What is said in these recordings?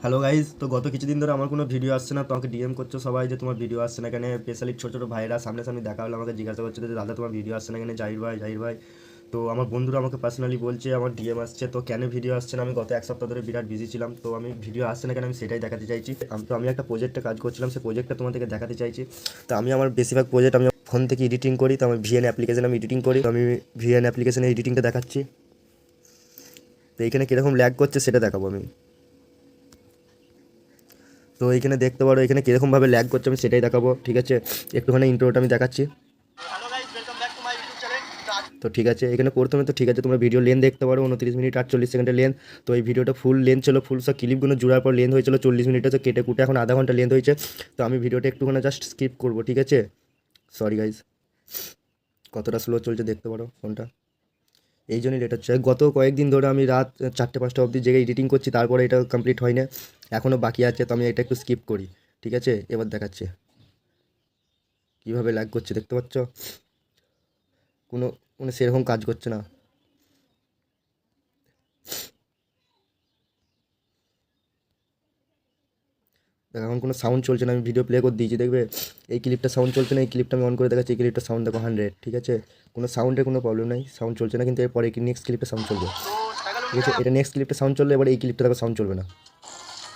Hello guys, তো গত কিছুদিন ধরে আমার কোনো ভিডিও আসছে না। তো আমাকে ডিএম করছো সবাই যে তোমার ভিডিও আসছে না কেন। স্পেশালি ছোটো ছোটো ভাইরা সামনে সামনে দেখা হলে আমাকে জিজ্ঞাসা করছে যে দাদা তোমার ভিডিও আসছে না কেন, জাহির ভাই। তো আমার বন্ধুরা আমাকে পার্সোনালি বলছে, আমার ডিএম আসছে, তো কেন ভিডিও আসছে না। আমি গত এক সপ্তাহ ধরে বিরাট বিজি ছিলাম, তো আমি ভিডিও আসছে না কেন আমি সেটাই দেখাতে চাইছি। আমি একটা প্রজেক্টে কাজ করছিলাম, সেই প্রজেক্টটা তোমাদেরকে দেখাতে চাইছি। তো আমি আমার বেশিরভাগ প্রজেক্ট আমি ফোন থেকে এডিটিং করি, তো আমি ভিএন অ্যাপ্লিকেশন আমি এডিটিং করি। তো আমি ভিএন অ্যাপ্লিকেশনে এডিটিংটা দেখাচ্ছি। তো এইখানে কীরকম ল্যাগ করছে সেটা দেখাবো আমি। তো এইখানে দেখতে পারো এখানে কীরকমভাবে ল্যাগ করছে আমি সেটাই দেখাবো, ঠিক আছে। একটুখানি ইন্ট্রোটা আমি দেখাচ্ছি। তো ঠিক আছে, এখানে প্রথমে তো ঠিক আছে তোমরা ভিডিও লেন্থ দেখতে পারো 29 মিনিট 48 সেকেন্ডের লেন্থ। তো এই ভিডিওটা ফুল লেন্থ ছিল, ফুল সব ক্লিপগুলো জোড়ার পর লেন্থ হয়েছিল 40 মিনিট, তো কেটে কুটে এখন আধা ঘন্টা লেন্থ হয়েছে। তো আমি ভিডিওটা একটুখানি জাস্ট স্কিপ করবো, ঠিক আছে। সরি গাইজ, কতটা স্লো চলছে দেখতে পারো ফোনটা, এই জন্যই লেট হচ্ছে। গত কয়েকদিন ধরে আমি রাত 4টে 5টা অবধি জেগে এডিটিং করছি, তারপরে এটা কমপ্লিট হয় না, এখনও বাকি আছে। তো আমি এটা একটু স্কিপ করি, ঠিক আছে। এবার দেখাচ্ছি কীভাবে ল্যাগ করছে, দেখতে পাচ্ছ কোনো মানে সেরকম কাজ করছে না। দেখো এখন কোনো সাউন্ড চলছে না, আমি ভিডিও প্লে করে দিয়েছি দেখবে। এই ক্লিপটা সাউন্ড চলছে না, এই ক্লিপটা আমি অন করে দেখাচ্ছি, এই ক্লিপটা সাউন্ড দেখো 100, ঠিক আছে। কোনো সাউন্ডের কোনো প্রবলেম নাই, সাউন্ড চলছে না, কিন্তু এরপরে নেক্সট ক্লিপটা সাউন্ড চলবে, ঠিক আছে। এটা নেক্সট ক্লিপটা সাউন্ড চললে এবার এই ক্লিপটা দেখো সাউন্ড চলবে না,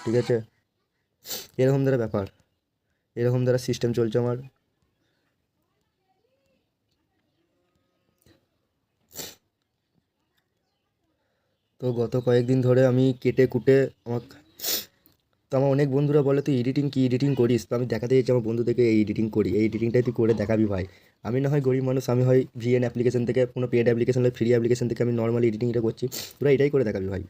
ঠিক আছে। এরকম দ্বারা ব্যাপার, এরকম দ্বারা সিস্টেম চলছে আমার। তো গত কয়েকদিন ধরে আমি কেটে কুটে তো আমার অনেক বন্ধুরা বলে তুই এডিটিং করিস। তো আমি দেখাতে চাইছি আমার বন্ধুদেরকে এই এডিটিং করি, এই এডিটিংটাই তুই করে দেখাবি ভাই। আমি না হয় গরিব মানুষ, আমি হয় ভিএন অ্যাপ্লিকেশন থেকে, কোনো পেড অ্যাপ্লিকেশন হলে ফ্রি অ্যাপ্লিকেশন থেকে আমি নর্মাল এডিটিংটা করছি, তোরা এটাই করে দেখাবি ভাই।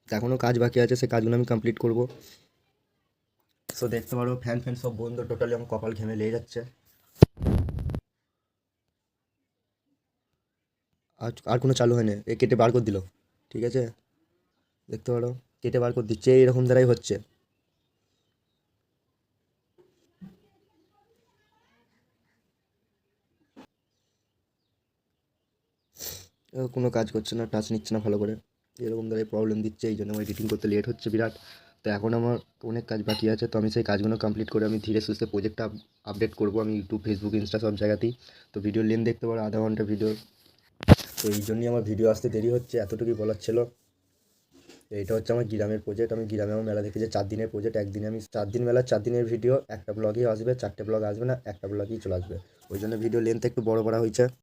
এখনও কাজ বাকি আছে, সেই কাজগুলো আমি কমপ্লিট করবো। সো দেখতে পারো ফ্যান ফ্যান সব বন্ধ, টোটালি আমার কপাল ঘেমে লেগে যাচ্ছে। আর কোনো চালু হয় না, এ কেটে বার করে দিল, ঠিক আছে। দেখতে পারো কেটে বার করে দিচ্ছে, এরকম দ্বারাই হচ্ছে। কোনো কাজ করছে না, টাচ নিচ্ছে না ভালো করে, এরকম দ্বারাই প্রবলেম দিচ্ছে, এই জন্য আমার এডিটিং করতে লেট হচ্ছে বিরাট। তো এখন আমার অনেক কাজ বাকি আছে, তো আমি সেই কাজগুলো কমপ্লিট করে আমি ধীরে সুস্থে প্রজেক্টটা আপডেট করবো আমি ইউটিউব ফেসবুক ইনস্টা সব জায়গাতেই। তো ভিডিও লেন্থ দেখতে পারো আধা ঘন্টা ভিডিও। তো এই জন্যই আমার ভিডিও আসতে দেরি হচ্ছে, এতটুকুই বলার ছিল। এইটা হচ্ছে আমার গ্রামের প্রজেক্ট, আমি গ্রামে আমার মেলা দেখেছি 4 দিনের প্রজেক্ট, একদিনে আমি 4 দিন মেলা 4 দিনের ভিডিও, একটা ব্লগই আসবে, 4টে ব্লগ আসবে না, একটা ব্লগই চলে আসবে। ওই জন্য ভিডিও লেন্থ একটু বড় করা হয়েছে।